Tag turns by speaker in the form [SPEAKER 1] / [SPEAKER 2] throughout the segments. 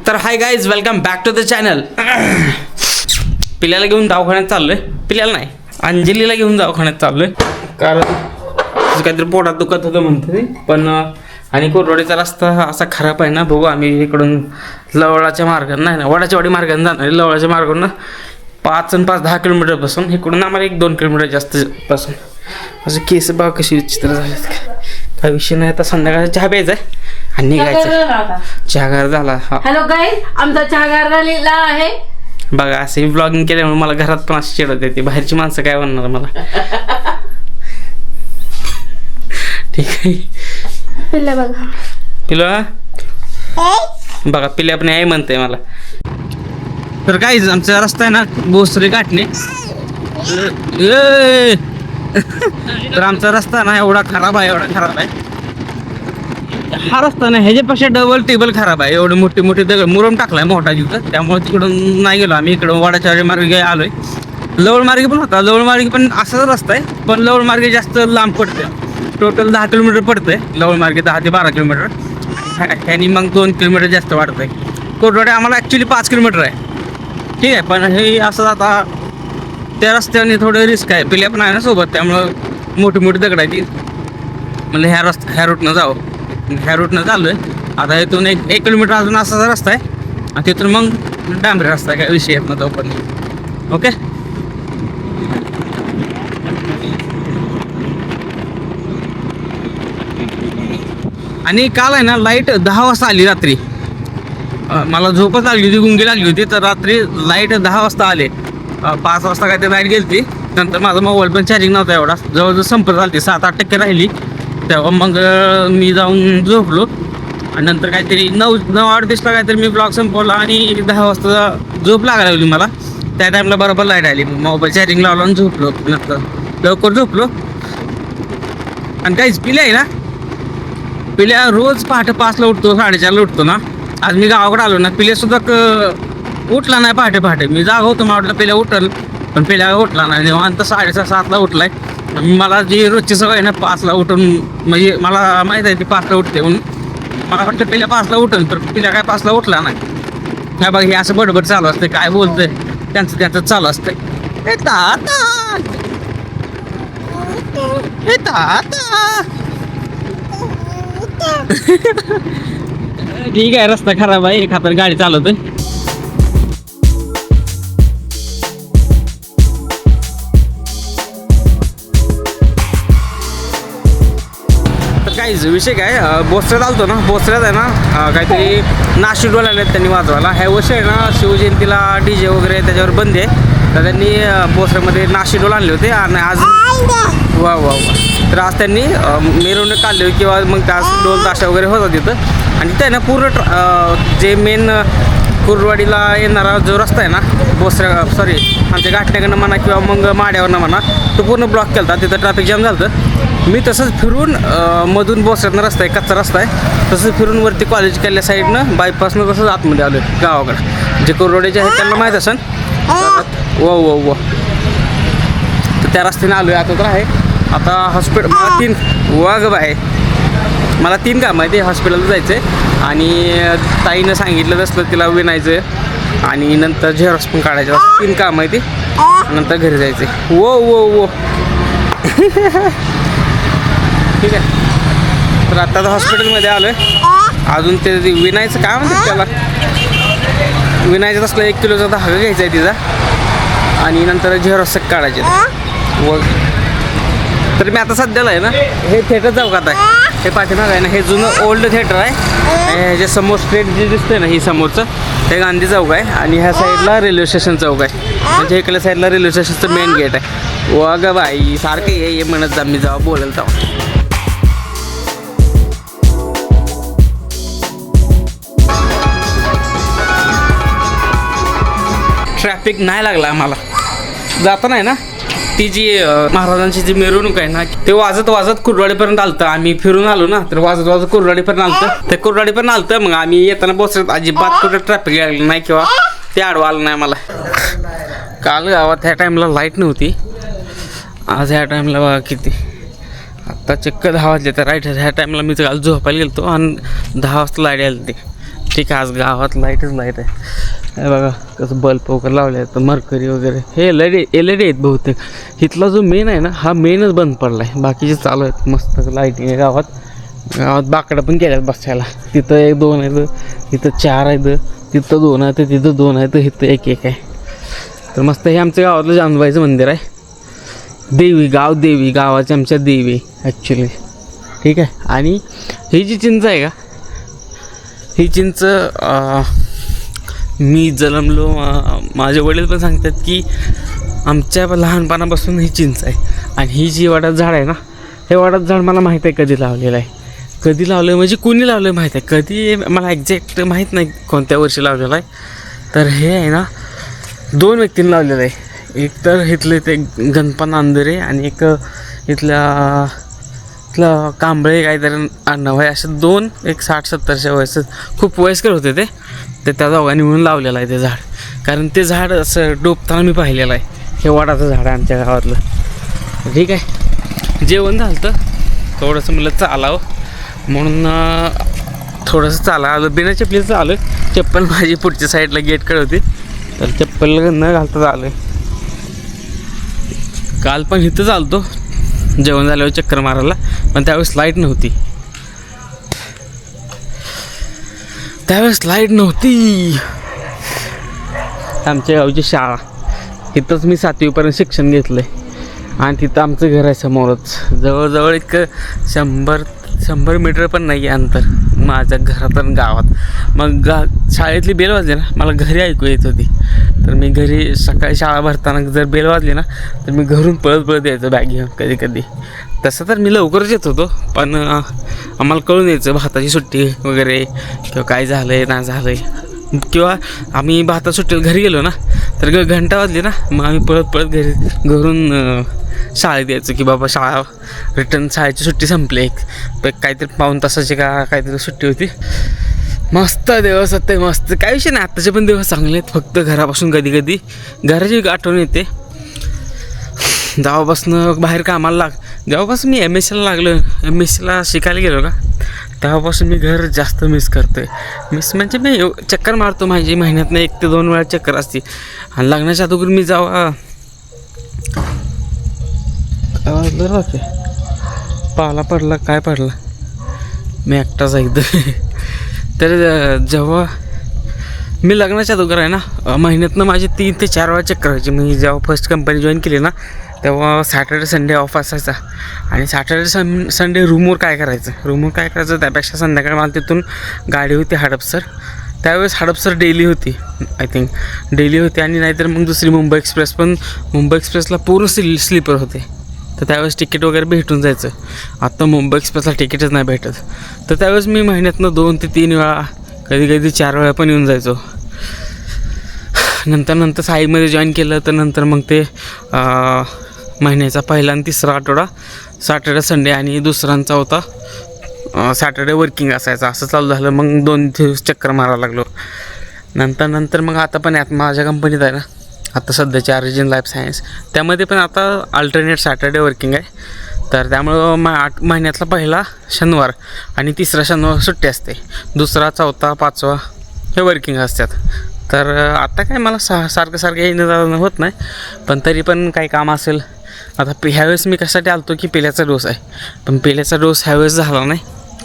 [SPEAKER 1] तर hi guys, welcome back to the channel. पिल्याला घेऊन दवाखान्यात चाललोय. पिल्याला नाही, अंजलीला घेऊन दवाखान्यात चाललोय. कारण काहीतरी पोटात दुखत होतं म्हणते. पण आणि कोरवाडीचा रस्ता असा खराब आहे ना. बघू आम्ही इकडून लवळाच्या मार्गाने नाही ना, वडाच्यावाडी मार्गाने जाणार. लवळाच्या मार्गाने 5 आणि 5 10 किलोमीटर पासून इकडून आम्हाला 1-2 किलोमीटर जास्त पासून. असं केस बघा कशी विचित्र झालेत. काय विषय नाही. आता संध्याकाळचा चहा प्यायचा आहे आणि निघायचं. चहागार झाला.
[SPEAKER 2] हॅलो गाईज, आमचा चहागार झालेला आहे
[SPEAKER 1] बघा. असे ब्लॉगिंग केल्यामुळे मला घरात पण अशी चिडत येते. बाहेरची माणसं काय म्हणणार मला. ठीक आहे.
[SPEAKER 2] पिल्ला बघा,
[SPEAKER 1] पिला बघा, पिल्या पण आई म्हणते मला. तर काय आमचा रस्ता आहे ना भोसरी गाठणे. तर आमचा रस्ता ना एवढा खराब आहे, एवढा खराब आहे. हा रस्ता नाही, ह्याच्यापेक्षा डबल टेबल खराब आहे. एवढे मोठे मोठे दगड मुरम टाकलाय मोठा तिथं. त्यामुळे तिकडून नाही गेलो आम्ही. इकडं वडाच्या मार्गे आलोय. लवळ मार्गे पण होता. लवळ मार्गे पण असाच रस्ता आहे, पण लवळ मार्गे जास्त लांब पडते. टोटल 10 किलोमीटर पडतंय लवळ मार्गे. 10 ते 12 किलोमीटर. ह्यानी मग 2 किलोमीटर जास्त वाढतंय. कोरवाडी आम्हाला ॲक्च्युली 5 किलोमीटर आहे. ठीक आहे, पण हे असं आता त्या रस्त्याने थोडं रिस्क आहे. पिल्या पण आहे ना सोबत, त्यामुळं मोठी मोठी दगड आहे ती. म्हणलं ह्या रूटनं जावं. ह्या रूटनं चाललोय. आता इथून 1 किलोमीटर अजून असाचा रस्ता आहे आणि तिथून मग डांबरी रस्ता आहे. काय विषय येत नव्हता पण. ओके. आणि काल आहे ना लाईट 10 वाजता आली रात्री. मला झोपच लागली होती, गुंगी लागली होती. तर रात्री लाईट 10 वाजता आले. 5 वाजता काय ते लाईट गेली. नंतर माझा मोबाईल पण चार्जिंग नव्हता एवढा. जवळजवळ संपत आली. 7-8% राहिली. तेव्हा मग मी जाऊन झोपलो. आणि नंतर काहीतरी 9:38ला काहीतरी मी ब्लॉग संपवला आणि 10 वाजता झोप लागायला लागली मला. त्या टाईमला बरोबर लाईट आली. मोबाईल चार्जिंग लावला आणि झोपलो. नंतर लवकर झोपलो. आणि काहीच पिल्या आहे ना, पिल्या रोज पहाटे 5ला उठतो, 4:30ला उठतो ना. आज मी गावाकडे आलो ना, पिल्यासुद्धा उठला नाही पहाटे. मी जागा होतो, मला वाटलं पिल्या उठल, पण पिल्या उठला नाही. निवांत 6:30-7ला उठलाय. मला जी रोजची सवय आहे ना 5ला उठून, म्हणजे मला माहीत आहे ती 5ला उठते म्हणून. मला वाटतं पिल्या 5ला उठल, तर पिल्या काय 5ला उठला नाही. ह्या बघ, हे असं बडबड चालू असते. काय बोलतंय त्यांचं चालू असतंय. हे ताता, हे ताता. ठीक आहे, रस्ता खराब आहे. एक हाताने गाडी चालवतोय. काहीच विषय काय, बोसऱ्यात आलतो ना. बोसऱ्यात आहे ना काहीतरी नाशिक डोलाले त्यांनी वाजवायला. ह्या वर्षी आहे ना शिवजयंतीला DJ वगैरे त्याच्यावर बंदी आहे. तर त्यांनी बोसऱ्यामध्ये नाशिक डोल आणले होते. आणि आज वा वा वा, तर आज त्यांनी मिरवणूक काढली किंवा मग त्या डोल ताशा वगैरे होता तिथं. आणि तिथे ना पूर्ण जे मेन कुर्डवाडीला येणारा जो रस्ता आहे ना, आमच्या घाटण्याकडनं म्हणा किंवा मग माड्यावरनं म्हणा, तो पूर्ण ब्लॉक केला होता. तिथं ट्रॅफिक जाम झालं होतं. मी तसंच फिरून मधून बोसऱ्यातनं रस्ता आहे, कच्चा रस्ता आहे, तसंच फिरून वरती कॉलेज केल्या साईडनं बायपासनं तसंच आतमध्ये आलो आहे गावाकडं. जे कुर्डवाडीचे आहेत त्यांना माहीत असेल. व तर त्या रस्त्याने आलो आहे. आता तर आहे आता हॉस्पिटल. मला 3 वाघ आहे. मला 3 कामं आहे. ते हॉस्पिटलला जायचं आहे आणि ताईनं सांगितलं तसलं तिला विणायचं आणि नंतर झेरॉक्स पण काढायचं. 3 कामं आहे ती. नंतर घरी जायचं आहे. वो ठीक आहे. तर आता हॉस्पिटलमध्ये आलो आहे. अजून ते विणायचं काय म्हणतात त्याला, विणायचं तसलं 1 किलोचा धागा घ्यायचा आहे तिचा आणि नंतर झेरॉक्स काढायचे. व तर मी आता सध्याला आहे ना हे थिएटर जाऊ का. आता हे पाठीमागं आहे ना, हे जुनं ओल्ड थिएटर आहे. ह्याच्या समोर स्ट्रेट जे दिसतंय ना, ही समोरचं हे गांधी चौक आहे. आणि ह्या साईडला रेल्वे स्टेशन चौक आहे. म्हणजे इकडल्या साईडला रेल्वे स्टेशनचं मेन गेट आहे. व ग बाई, सारखं ये म्हणत जा, मी जावं बोलेल जावं. ट्रॅफिक नाही लागला आम्हाला जाताना आहे ना. ती जी महाराजांची जी मिरवणूक आहे ना, ते वाजत वाजत कुर्डवाडीपर्यंत आलतं. आम्ही फिरून आलो ना, तर वाजत वाजत कुर्डवाडीपर्यंत आलतं. ते कुर्डवाडीपर्यंत आलतं. मग आम्ही येताना बोसऱ्यात अजिबात कुठं ट्रॅफिक लागलं नाही किंवा ते आडवं आलं नाही मला. काल गावात ह्या टाईमला लाईट नव्हती. आज ह्या टाईमला बघा किती, आत्ता चक्क 10 वाजले. तर राईट ह्या टाईमला मी काल झोपायला गेलो आणि 10 वाजता लाईट आली. ठीक आहे. आज गावात लाईटच लाईट आहे. हे बघा कसं बल्ब वगैरे लावले आहेत, मरकरी वगैरे हे एल ई डी आहेत बहुतेक. इथला जो मेन आहे ना हा मेनच बंद पडला आहे, बाकीचे चालू आहेत मस्त लाईटिंग आहे गावात बाकडं पण केल्यात बसायला. तिथं 1-2 आहेत, तिथं 4 आहेत, तिथं 2 आहेत, तिथं 2 आहेत, इथं 1 आहे. तर मस्त हे आमच्या गावातलं जानबाईचं मंदिर आहे. देवी गावाची आमच्या देवी ॲक्च्युली. ठीक आहे. आणि ही जी चिंच आहे का, ही चिंच मी जन्मलो, माझे वडील पण सांगतात की आमच्या लहानपणापासून ही चिंच आहे. आणि ही जी वडाचं झाड आहे ना, हे वडाचं झाड मला माहीत आहे कधी लावलेलं आहे. कधी लावलं म्हणजे कुणी लावलं माहीत आहे, कधी मला एक्झॅक्ट माहीत नाही कोणत्या वर्षी लावलेलं आहे. तर हे आहे ना 2 व्यक्तींनी लावलेलं आहे. एक तर इथले ते गणपत नांदरे आणि एक इथलं कांबळे काहीतरी आडनाव आहे. असे 2 एक 60-70च्या वयस्कर, खूप वयस्कर होते ते त्या दोघांनी म्हणून लावलेलं आहे ते झाड. कारण ते झाड असं डोबताना मी पाहिलेलं आहे. हे वडाचं झाड आहे आमच्या गावातलं. ठीक आहे. जेवण झालं तर थोडंसं मला चालावं म्हणून थोडंसं आलं, बिना चप्पलीचं आलं. चप्पल माझी पुढच्या साईडला गेटकडे होती, तर चप्पल न घालता आलं. काल पण इथं चालतो जेवण झाल्यावर चक्कर मारायला, पण त्यावेळेस लाईट नव्हती. आमच्या गावची शाळा, इथंच मी 7वीपर्यंत शिक्षण घेतलं आहे. आणि तिथं आमचं घर आहे समोरच. जवळजवळ एक 100 मीटर पण नाही आहे अंतर माझ्या घरात आणि गावात. मग शाळेतली बेल वाजली ना, मला घरी ऐकू येत होती. तर मी घरी सकाळी शाळा भरताना जर बेल वाजली ना, तर मी घरून पळत यायचो बॅग घेऊन कधी. तसं तर मी लवकरच येत होतो, पण आम्हाला कळून यायचं भाताची सुट्टी वगैरे किंवा काय झालं आहे ना झालं आहे. किंवा आम्ही भाता सुट्टीला घरी गेलो ना, तर घंटा वाजली ना, मग आम्ही पळत घरून शाळेत यायचं की बाबा शाळा रिटर्न, शाळेची सुट्टी संपली. काहीतरी 1-2 तासाची का काहीतरी सुट्टी होती. मस्त दिवस होते, मस्त. काही विषय नाही, आत्ताचे पण दिवस चांगले आहेत. फक्त घरापासून कधी घराची आठवण येते. जेव्हापासून बाहेर कामाला जेव्हापासून मी MSCला लागलो, MSCला शिकायला गेलो का, तेव्हापासून मी घर जास्त मिस करतो आहे. मिस म्हणजे मी चक्कर मारतो, माझी महिन्यातनं 1 ते 2 वेळा चक्कर असते. आणि लग्नाच्या अगोदर मी पाला पडला काय पडला, मी एकटाच ऐकतो. तर जेव्हा मी लग्नाच्या अगोदर आहे ना, महिन्यातनं माझी 3 ते 4 वेळा चक्कर व्हायची. मी जेव्हा फर्स्ट कंपनी जॉईन केली ना, तेव्हा सॅटर्डे संडे ऑफ असायचा. आणि सॅटर्डे संडे रूमवर काय करायचं त्यापेक्षा संध्याकाळी मला तिथून गाडी होती हडपसर. त्यावेळेस हडपसर डेली होती, आय थिंक डेली होती. आणि नाहीतर मग दुसरी मुंबई एक्सप्रेस, पण मुंबई एक्सप्रेसला पूर्ण स्लीपर होते. तर त्यावेळेस तिकीट वगैरे भेटून जायचं. आता मुंबई एक्सप्रेसला तिकीटच नाही भेटत. तर त्यावेळेस मी महिन्यातनं 2 ते 3 वेळा, कधी 4 वेळा पण येऊन जायचो. नंतर साईमध्ये जॉईन केलं, तर नंतर मग ते महिन्याचा पहिला आणि 3रा आठवडा सॅटर्डे संडे आणि 2रा आणि 4था सॅटर्डे वर्किंग असायचं. असं चालू झालं. मग 2 दिवस चक्कर मारायला लागलो. नंतर मग आता पण माझ्या कंपनीत आहे ना, आता सध्याची ऑरिजिन लाईफ सायन्स, त्यामध्ये पण आता अल्टरनेट सॅटर्डे वर्किंग आहे. तर त्यामुळं 8 महिन्यातला पहिला शनिवार आणि 3रा शनिवार सुट्टी असते. 2रा, 4था, 5वा हे वर्किंग असतात. तर आता काय मला सारखं येणं जाणं होत नाही, पण तरी पण काही काम असेल. आता ह्यावेळेस मी कशासाठी आलतो की पेल्याचा डोस आहे, पण पेल्याचा डोस ह्यावेळेस झाला नाही.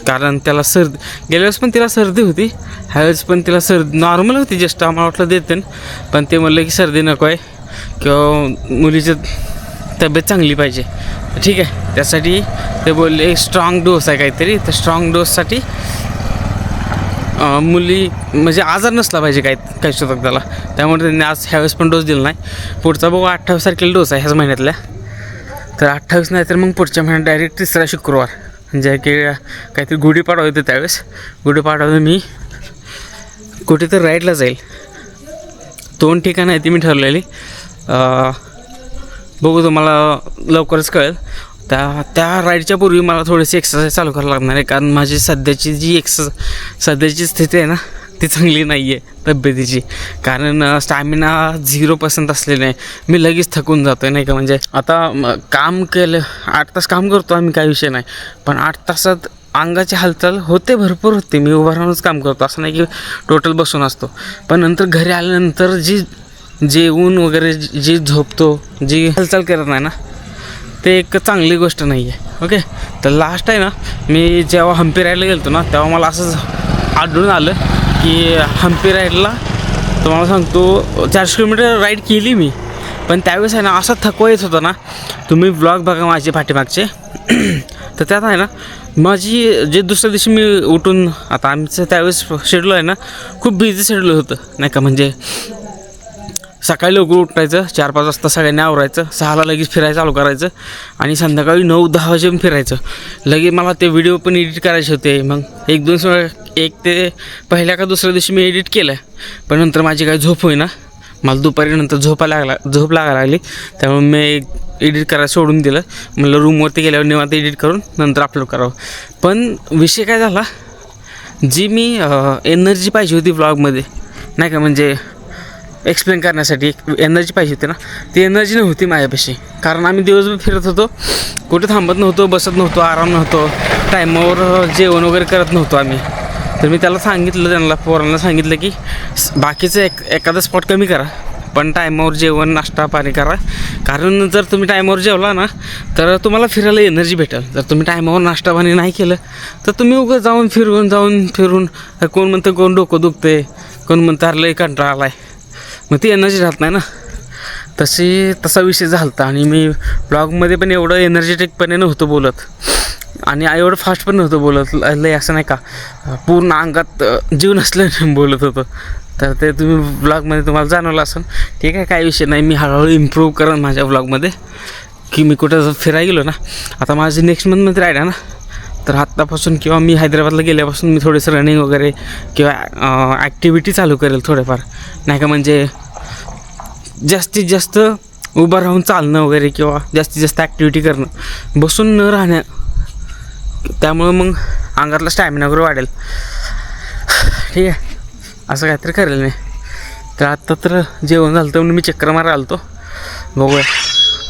[SPEAKER 1] कारण त्याला गेल्या वेळेस पण तिला सर्दी होती, ह्यावेळेस पण तिला सर्दी नॉर्मल होती, जस्ट आम्हाला वाटलं देते. पण ते म्हणलं की सर्दी नको आहे किंवा मुलीची तब्येत चांगली पाहिजे. ठीक आहे, त्यासाठी ते बोलले स्ट्रॉंग डोस आहे काहीतरी. तर स्ट्रॉंग डोससाठी मुली म्हणजे आजार नसला पाहिजे काही सुद्धा त्याला. त्यामुळे त्यांनी आज ह्यावेळेस पण डोस दिला नाही. पुढचा बघू 28 तारखेला डोस आहे ह्याच महिन्यातल्या. तर 28 नाही तर मग पुढच्या महिन्यात डायरेक्ट 3रा शुक्रवार, म्हणजे की काहीतरी गुढीपाडवा होते. त्यावेळेस गुढीपाडवा मी कुठेतरी राईडला जाईल. 2 ठिकाणं आहे ती मी ठरलेली. बघू, तुम्हाला लवकरच कळेल. त्या राईडच्या पूर्वी मला थोडीशी एक्सरसाइज चालू करायला लागणार आहे. कारण माझी सध्याची सध्याची स्थिती आहे ना, ती चांगली नाही आहे तब्येतीची. कारण स्टॅमिना 0% असलेलं आहे. मी लगेच थकून जातो आहे नाही का. म्हणजे आता काम केलं 8 तास काम करतो आम्ही, काही विषय नाही. पण 8 तासात अंगाची हालचाल होते, भरपूर होते. मी उभा राहूनच काम करतो, असं नाही की टोटल बसून असतो. पण नंतर घरी आल्यानंतर जेवून वगैरे जी झोपतो, जी हालचाल करत नाही ना, ते एक चांगली गोष्ट नाही आहे. ओके, तर लास्ट आहे ना, मी जेव्हा हम्पी राईडला गेलो ना, तेव्हा मला असंच आढळून आलं की हम्पी राईडला तुम्हाला सांगतो 400 किलोमीटर राईड केली मी. पण त्यावेळेस आहे ना असा थकवा येत होता ना, तुम्ही व्लॉग बघा माझे पाठीमागचे. तर त्यात आहे ना माझी जे दुसऱ्या दिवशी मी उठून, आता आमचं त्यावेळेस शेड्यूल आहे ना खूप बिझी शेड्यूल होतं नाही का. म्हणजे सकाळी लवकर उठायचं, 4-5 वाजता सगळ्यांनी आवरायचं, 6ला लगेच फिरायचं चालू करायचं आणि संध्याकाळी 9-10 वाजेपर्यंत फिरायचं. लगेच मला ते व्हिडिओ पण एडिट करायचे होते. मग 1-2 वेळा, एक ते पहिल्या का दुसऱ्या दिवशी मी एडिट केलं. पण नंतर माझी काही झोप होईना, मला दुपारी नंतर झोप लागायला लागली. त्यामुळे मी एडिट करायला सोडून दिलं. म्हणलं रूमवरती गेल्यावर निवांत एडिट करून नंतर अपलोड करावं. पण विषय काय झाला, जी मी एनर्जी पाहिजे होती व्लॉगमध्ये नाही का, म्हणजे एक्सप्लेन करण्यासाठी एनर्जी पाहिजे होती ना, ती एनर्जी नव्हती माझ्यापाशी. कारण आम्ही दिवसभर फिरत होतो, कुठे थांबत नव्हतो, बसत नव्हतो, आराम नव्हतो, टाईमावर जेवण वगैरे करत नव्हतो आम्ही. तर मी त्याला सांगितलं, त्यांना पोरांना सांगितलं की बाकीचं एखादा स्पॉट कमी करा, पण टायमावर जेवण नाश्ता पाणी करा. कारण जर तुम्ही टायमावर जेवला ना तर तुम्हाला फिरायला एनर्जी भेटेल. जर तुम्ही टायमावर नाश्ता पाणी नाही केलं तर तुम्ही उगाच जाऊन फिरून कोण म्हणतं कोण डोकं दुखते, कोण म्हणतं हरलंय कंटाळा आलाय, मग ती एनर्जी राहत नाही ना. तसा विषय झाला होता. आणि मी ब्लॉगमध्ये पण एवढं एनर्जेटिकपणे नव्हतं बोलत आणि एवढं फास्ट पण नव्हतं बोलत, लय असं नाही का पूर्ण अंगात जीव नसल्याने बोलत होतं. तर ते तुम्ही व्लॉगमध्ये तुम्हाला जाणवलं असेल. ठीक आहे, काही विषय नाही, मी हळूहळू इम्प्रूव्ह करेन माझ्या व्लॉगमध्ये. की मी कुठं फिरायला गेलो ना, आता माझी नेक्स्ट मंथमध्ये राहील ना, तर आत्तापासून किंवा मी हैदराबादला गेल्यापासून मी थोडंसं रनिंग वगैरे किंवा ॲक्टिव्हिटी चालू करेल थोडेफार नाही का. म्हणजे जास्तीत जास्त उभं राहून चालणं वगैरे किंवा जास्तीत जास्त ॲक्टिव्हिटी करणं, बसून न राहणं. त्यामुळं मग अंगातला स्टॅमिना वगैरे वाढेल. ठीक आहे, असं काहीतरी करेल नाही. तर आत्ता तर जेवण झालं तर म्हणून मी चक्कर मारायला आलो होतो. बघूया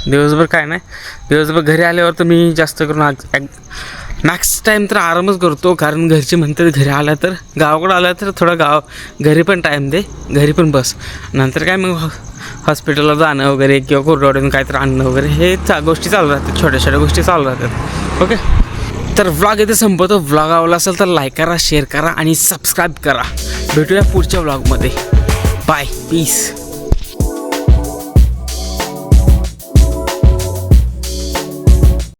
[SPEAKER 1] दिवसभर काय नाही, दिवसभर घरी आल्यावर तर मी जास्त करून मॅक्स टाईम तर आरामच करतो. कारण घरचे म्हणतात घरी आला तर, गावाकडं आला तर थोडा घरी पण टाईम दे, घरी पण बस. नंतर काय मग हॉस्पिटलला जाणं वगैरे किंवा कोरडवाडून काहीतरी आणणं वगैरे, हे गोष्टी चालू राहतात, छोट्या छोट्या गोष्टी चालू राहतात. ओके, तर व्लॉग इथे संपवतो. व्लॉग आवडला असेल तर लाईक करा, शेअर करा आणि सबस्क्राईब करा. भेटूया पुढच्या व्लॉगमध्ये. Bye, piece.